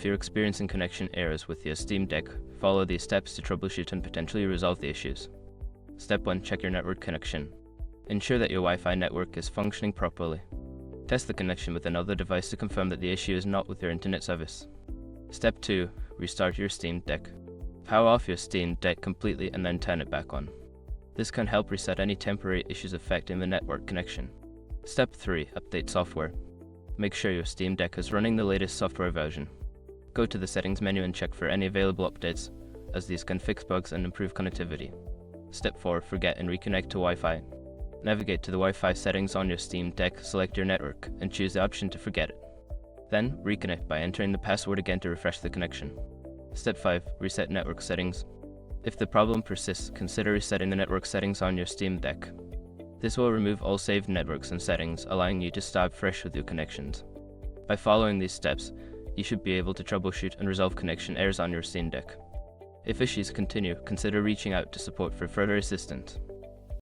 you're experiencing connection errors with your Steam Deck, follow these steps to troubleshoot and potentially resolve the issues. Step 1. Check your network connection. Ensure that your Wi-Fi network is functioning properly. Test the connection with another device to confirm that the issue is not with your internet service. Step 2. Restart your Steam Deck. Power off your Steam Deck completely and then turn it back on. This can help reset any temporary issues affecting the network connection. Step 3. Update software. Make sure your Steam Deck is running the latest software version. Go to the settings menu and check for any available updates, as these can fix bugs and improve connectivity. Step 4. Forget and reconnect to Wi-Fi. Navigate to the Wi-Fi settings on your Steam Deck, select your network, and choose the option to forget it. Then, reconnect by entering the password again to refresh the connection. Step 5. Reset network settings. If the problem persists, consider resetting the network settings on your Steam Deck. This will remove all saved networks and settings, allowing you to start fresh with your connections. By following these steps, you should be able to troubleshoot and resolve connection errors on your Steam Deck. If issues continue, consider reaching out to support for further assistance.